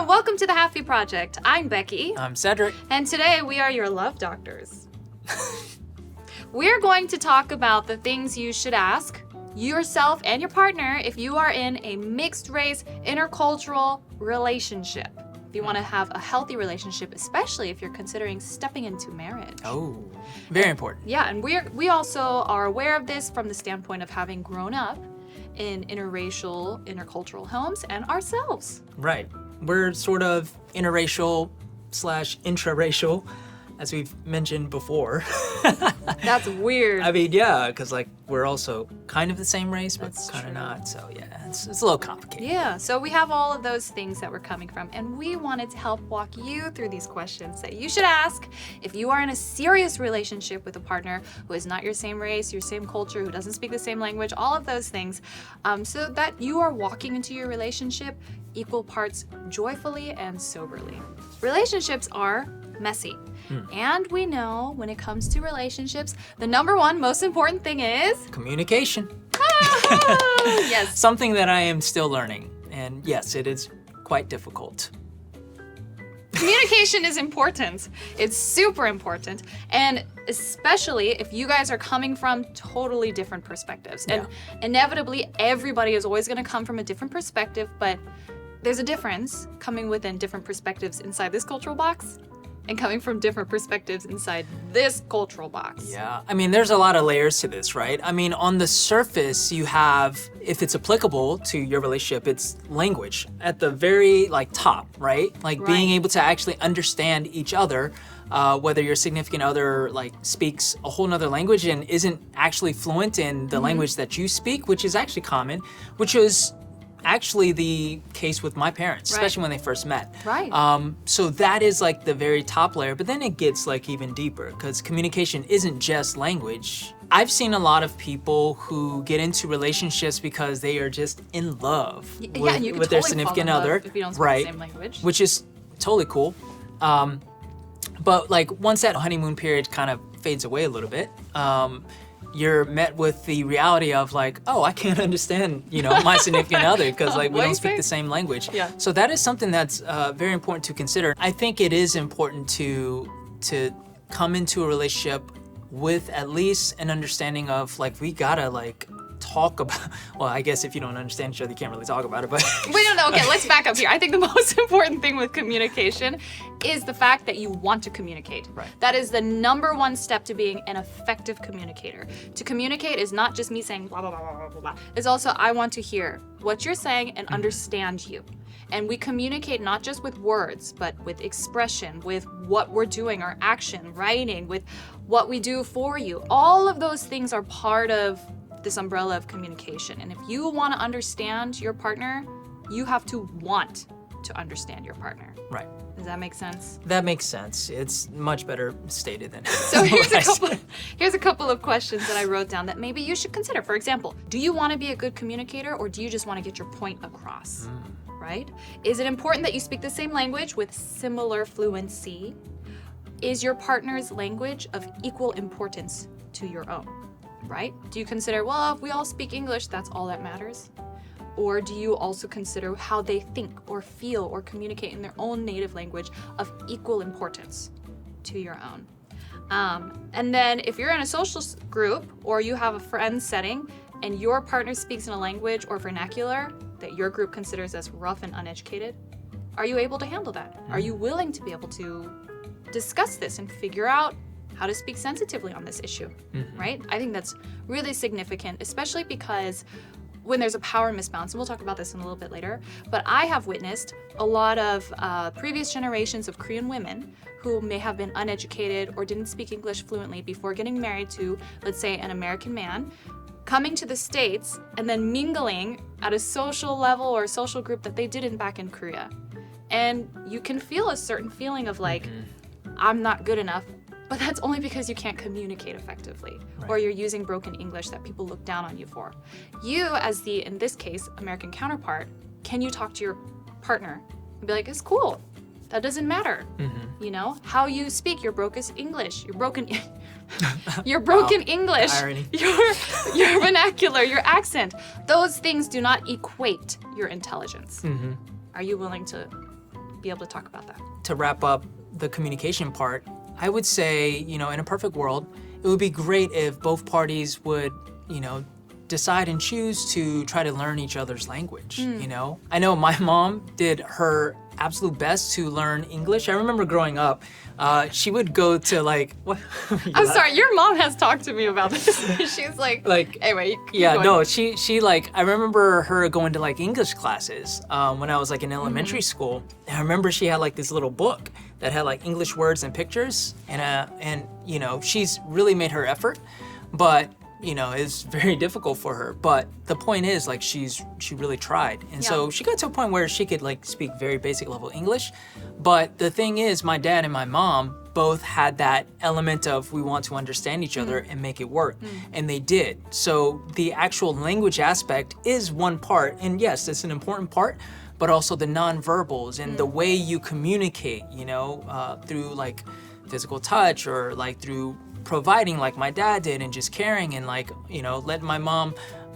and welcome to the Happy Project. I'm Becky. I'm Cedric. And today we are your love doctors. We're going to talk about the things you should ask yourself and your partner if you are in a mixed race, intercultural relationship. If you want to have a healthy relationship, especially if you're considering stepping into marriage. Oh, very important. Yeah, and we also are aware of this from the standpoint of having grown up in interracial, intercultural homes and ourselves. Right. We're sort of interracial / intraracial, as we've mentioned before. That's weird. I mean, yeah, because like we're also kind of the same race, but That's kind of true. not. So yeah, it's a little complicated. Yeah, so we have all of those things that we're coming from, and we wanted to help walk you through these questions that you should ask if you are in a serious relationship with a partner who is not your same race, your same culture, who doesn't speak the same language, all of those things, so that you are walking into your relationship equal parts joyfully and soberly. Relationships are messy. And we know when it comes to relationships, the number one most important thing is Communication. yes. Something that I am still learning. And yes, it is quite difficult. Communication is important. It's super important. And especially if you guys are coming from totally different perspectives. And inevitably, everybody is always going to come from a different perspective, but there's a difference coming within different perspectives inside this cultural box and coming from different perspectives inside this cultural box. Yeah, I mean, there's a lot of layers to this, right? I mean, on the surface, you have, if it's applicable to your relationship, it's language at the very top, right? Like being able to actually understand each other, whether your significant other speaks a whole nother language and isn't actually fluent in the language that you speak, which is actually common, which is actually the case with my parents, especially when they first met. Right. So that is like the very top layer, but then it gets even deeper because communication isn't just language. I've seen a lot of people who get into relationships because they are just in love with their significant other, if you don't speak the same language. Which is totally cool. But once that honeymoon period kind of fades away a little bit, you're met with the reality of oh, I can't understand, my significant other because we don't speak the same language. Yeah. So that is something that's very important to consider. I think it is important to come into a relationship with at least an understanding of we gotta talk about, well, I guess if you don't understand each other, you can't really talk about it, but. Wait, no, okay, let's back up here. I think the most important thing with communication is the fact that you want to communicate. Right. That is the number one step to being an effective communicator. To communicate is not just me saying blah, blah, blah, blah, blah, blah. It's also, I want to hear what you're saying and understand you. And we communicate not just with words, but with expression, with what we're doing, our action, writing, with what we do for you. All of those things are part of this umbrella of communication. And if you want to understand your partner, you have to want to understand your partner. Right. Does that make sense? That makes sense. It's much better stated than. So here's a couple of questions that I wrote down that maybe you should consider. For example, do you want to be a good communicator or do you just want to get your point across? Right? Is it important that you speak the same language with similar fluency? Is your partner's language of equal importance to your own? Right? Do you consider, well, if we all speak English, that's all that matters? Or do you also consider how they think or feel or communicate in their own native language of equal importance to your own? And then if you're in a social group or you have a friend setting and your partner speaks in a language or vernacular that your group considers as rough and uneducated, are you able to handle that? Are you willing to be able to discuss this and figure out how to speak sensitively on this issue, right? I think that's really significant, especially because when there's a power misbalance, and we'll talk about this in a little bit later, but I have witnessed a lot of previous generations of Korean women who may have been uneducated or didn't speak English fluently before getting married to, let's say, an American man, coming to the States and then mingling at a social level or a social group that they didn't back in Korea. And you can feel a certain feeling of I'm not good enough. But that's only because you can't communicate effectively, or you're using broken English that people look down on you for. You, as the, in this case, American counterpart, can you talk to your partner and be like, it's cool, that doesn't matter. How you speak your broken English, your broken English, irony. your vernacular, your accent, those things do not equate your intelligence. Are you willing to be able to talk about that. To wrap up the communication part, I would say, in a perfect world, it would be great if both parties would, decide and choose to try to learn each other's language, I know my mom did her absolute best to learn English. I remember growing up, she would go to what? I'm sorry, your mom has talked to me about this. She's like anyway. Yeah, going. no, she I remember her going to English classes when I was in elementary school. And I remember she had this little book that had English words and pictures, and she's really made her effort, but it's very difficult for her. But the point is, she really tried. And so she got to a point where she could speak very basic level English. But the thing is, my dad and my mom both had that element of we want to understand each other and make it work. And they did. So the actual language aspect is one part. And yes, it's an important part, but also the nonverbals and the way you communicate, through physical touch or through providing like my dad did and just caring and letting my mom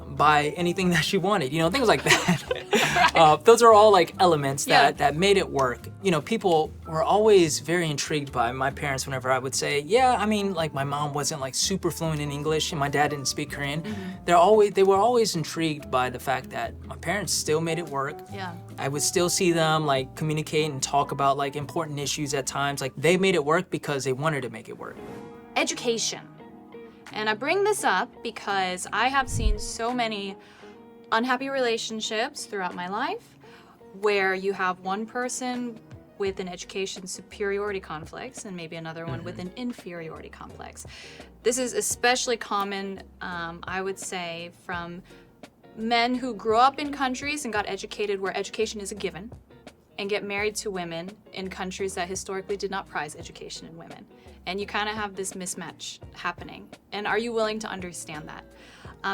buy anything that she wanted, things like that. Those are all elements that made it work. People were always very intrigued by my parents whenever I would say, my mom wasn't super fluent in English and my dad didn't speak Korean. They were always intrigued by the fact that my parents still made it work. I would still see them communicate and talk about important issues at times. They made it work because they wanted to make it work. Education. And I bring this up because I have seen so many unhappy relationships throughout my life where you have one person with an education superiority complex and maybe another one with an inferiority complex. This is especially common, I would say, from men who grew up in countries and got educated where education is a given and get married to women in countries that historically did not prize education in women. And you kind of have this mismatch happening. And are you willing to understand that?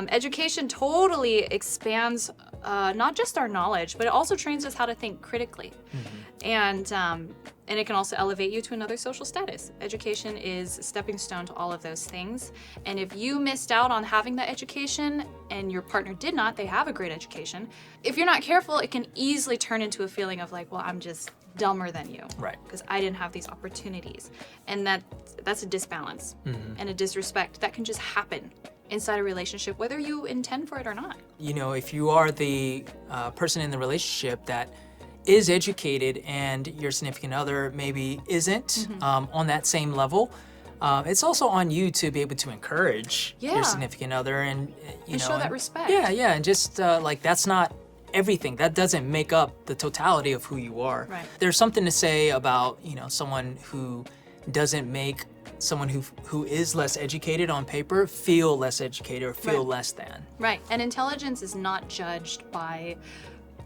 Education totally expands not just our knowledge, but it also trains us how to think critically. And it can also elevate you to another social status. Education is a stepping stone to all of those things. And if you missed out on having that education and your partner did not, they have a great education. If you're not careful, it can easily turn into a feeling of I'm just dumber than you. Right. Because I didn't have these opportunities. And that's a disbalance and a disrespect that can just happen inside a relationship, whether you intend for it or not. If you are the person in the relationship that is educated and your significant other maybe isn't on that same level, it's also on you to be able to encourage your significant other and show that respect. Yeah, and just that's not everything. That doesn't make up the totality of who you are. Right. There's something to say about someone who doesn't make someone who is less educated on paper feel less educated or feel less than. Right, and intelligence is not judged by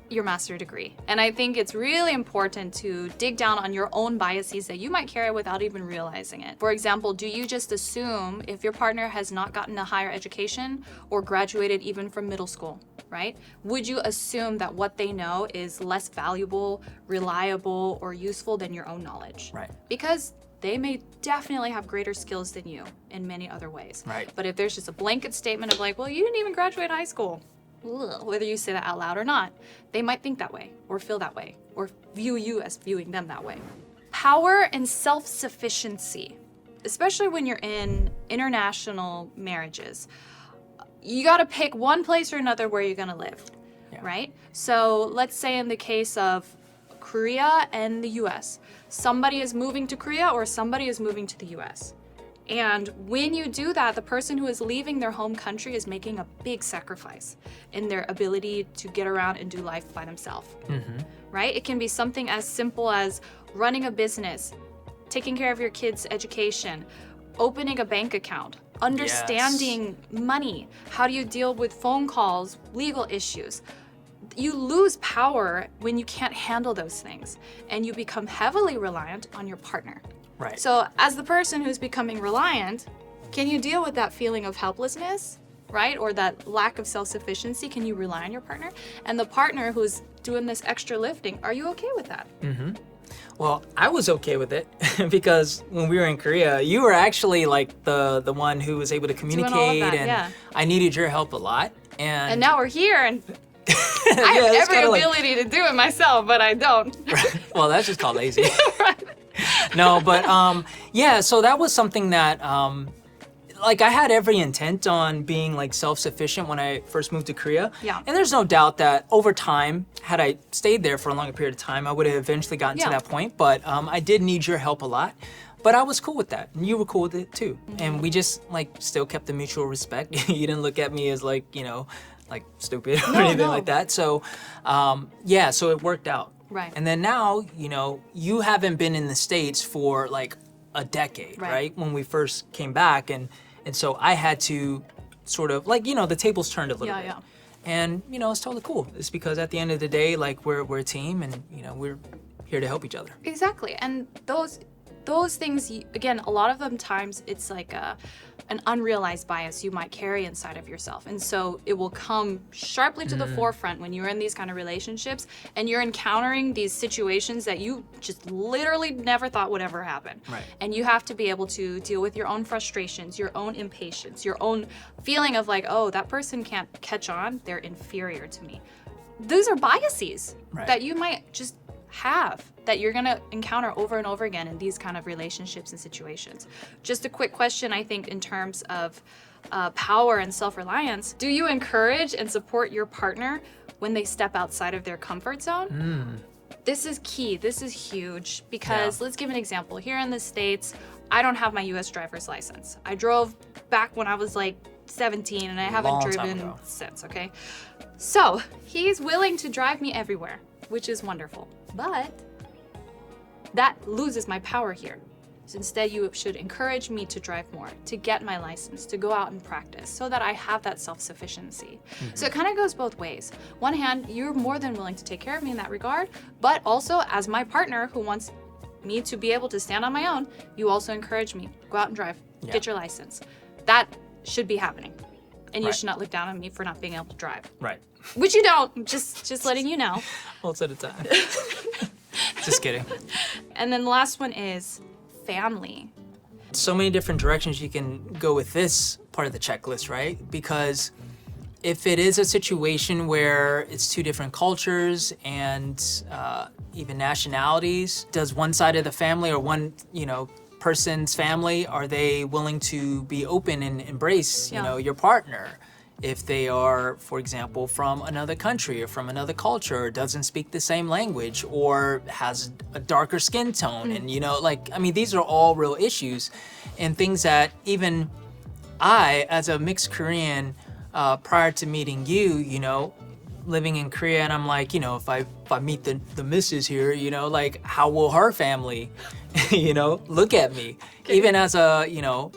your master's degree. And I think it's really important to dig down on your own biases that you might carry without even realizing it. For example, do you just assume if your partner has not gotten a higher education or graduated even from middle school, right? Would you assume that what they know is less valuable, reliable, or useful than your own knowledge? Right. Because they may definitely have greater skills than you in many other ways. Right. But if there's just a blanket statement of well, you didn't even graduate high school, whether you say that out loud or not, they might think that way or feel that way or view you as viewing them that way. Power and self-sufficiency, especially when you're in international marriages, you got to pick one place or another where you're going to live, right? So let's say in the case of Korea and the US, somebody is moving to Korea or somebody is moving to the US. And when you do that, the person who is leaving their home country is making a big sacrifice in their ability to get around and do life by themselves, right? It can be something as simple as running a business, taking care of your kids' education, opening a bank account, understanding money. How do you deal with phone calls, legal issues? You lose power when you can't handle those things, and you become heavily reliant on your partner. Right. So as the person who's becoming reliant, can you deal with that feeling of helplessness, right? Or that lack of self-sufficiency? Can you rely on your partner? And the partner who's doing this extra lifting, are you okay with that? Well, I was okay with it because when we were in Korea, you were actually the one who was able to communicate, Doing all of that, and I needed your help a lot. And now we're here, and I have it's every kinda ability to do it myself, but I don't. Well, that's just called lazy. Right. No, but yeah, so that was something that like I had every intent on being like self-sufficient when I first moved to Korea. Yeah. And there's no doubt that over time, had I stayed there for a longer period of time, I would have eventually gotten to Yeah. that point. But I did need your help a lot. But I was cool with that, and you were cool with it too. And we just like still kept the mutual respect. You didn't look at me as like, you know, like stupid or anything no. like that. So yeah, so it worked out. Right. And then now, you know, you haven't been in the States for like a decade, right? When we first came back, and so I had to sort of like, you know, the tables turned a little bit. Yeah. And you know, it's totally cool. It's because at the end of the day, like we're a team, and you know, we're here to help each other. Exactly. And those things, again, a lot of them times it's like an unrealized bias you might carry inside of yourself. And so it will come sharply to the forefront when you're in these kind of relationships and you're encountering these situations that you just literally never thought would ever happen. Right. And you have to be able to deal with your own frustrations, your own impatience, your own feeling of like, oh, that person can't catch on, they're inferior to me. Those are biases that you might just have, that you're gonna encounter over and over again in these kind of relationships and situations. Just a quick question, I think, in terms of power and self-reliance. Do you encourage and support your partner when they step outside of their comfort zone? This is key. This is huge because let's give an example. Here in the States, I don't have my US driver's license. I drove back when I was like 17 and I haven't Long time driven ago. since, okay? So he's willing to drive me everywhere, which is wonderful. But that loses my power here. So instead, you should encourage me to drive more, to get my license, to go out and practice so that I have that self-sufficiency. So it kind of goes both ways. One hand, you're more than willing to take care of me in that regard, but also as my partner who wants me to be able to stand on my own, you also encourage me, go out and drive, get your license. That should be happening. And you should not look down on me for not being able to drive. Right. Which you don't, just letting you know. Most of the time. Just kidding. And then the last one is family. So many different directions you can go with this part of the checklist, right? Because if it is a situation where it's two different cultures and even nationalities, does one side of the family or one, you know, person's family, are they willing to be open and embrace, you know, your partner? If they are, for example, from another country or from another culture, or doesn't speak the same language, or has a darker skin tone, and you know, like, I mean, these are all real issues and things that even I, as a mixed Korean, prior to meeting you, you know, living in Korea, and I'm like, you know, if I meet the missus here, you know, like, how will her family, you know, look at me, even as a, you know,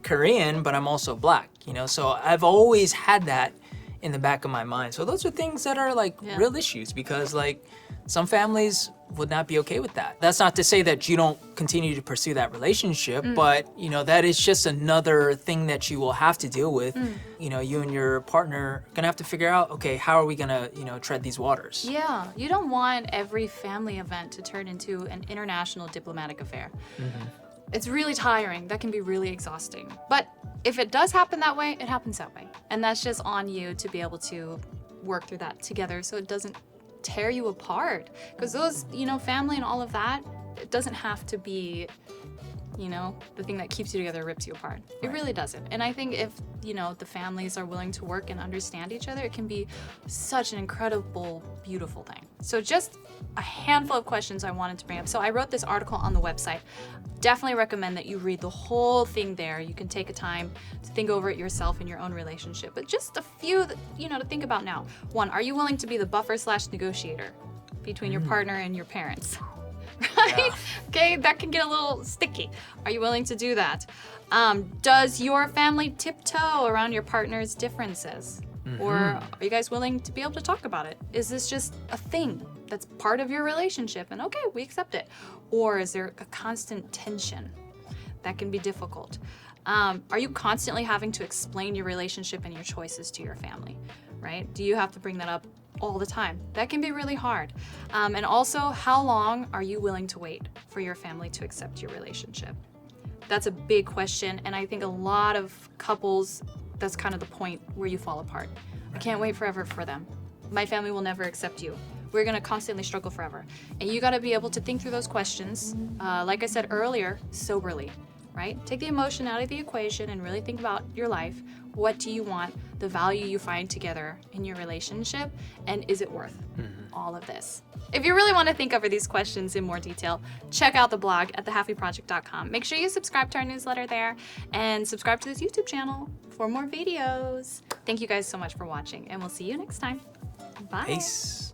Korean, but I'm also Black, you know, so I've always had that in the back of my mind. So those are things that are like real issues, because like some families would not be okay with that. That's not to say that you don't continue to pursue that relationship, but you know, that is just another thing that you will have to deal with. You know, you and your partner are gonna have to figure out, okay, how are we gonna, you know, tread these waters? Yeah, you don't want every family event to turn into an international diplomatic affair. It's really tiring. That can be really exhausting. But if it does happen that way, it happens that way. And that's just on you to be able to work through that together so it doesn't tear you apart. Because those, you know, family and all of that, it doesn't have to be, you know, the thing that keeps you together rips you apart. It really doesn't. And I think if, you know, the families are willing to work and understand each other, it can be such an incredible, beautiful thing. So just a handful of questions I wanted to bring up. So I wrote this article on the website. Definitely recommend that you read the whole thing there. You can take a time to think over it yourself in your own relationship. But just a few, that, you know, to think about now. One, are you willing to be the buffer/negotiator between your partner and your parents? Right? Okay, that can get a little sticky. Are you willing to do that? Does your family tiptoe around your partner's differences? Or are you guys willing to be able to talk about it? Is this just a thing that's part of your relationship and okay, we accept it? Or is there a constant tension? That can be difficult. Are you constantly having to explain your relationship and your choices to your family, right? Do you have to bring that up all the time? That can be really hard. And also, how long are you willing to wait for your family to accept your relationship? That's a big question, and I think a lot of couples, that's kind of the point where you fall apart. I can't wait forever for them. my family will never accept you. We're gonna constantly struggle forever. And you gotta be able to think through those questions, like I said earlier, soberly, right? Take the emotion out of the equation and really think about your life. What do you want? The value you find together in your relationship, and is it worth all of this? If you really want to think over these questions in more detail, check out the blog at thehappyproject.com. Make sure you subscribe to our newsletter there and subscribe to this YouTube channel for more videos. Thank you guys so much for watching, and we'll see you next time. Bye. Peace.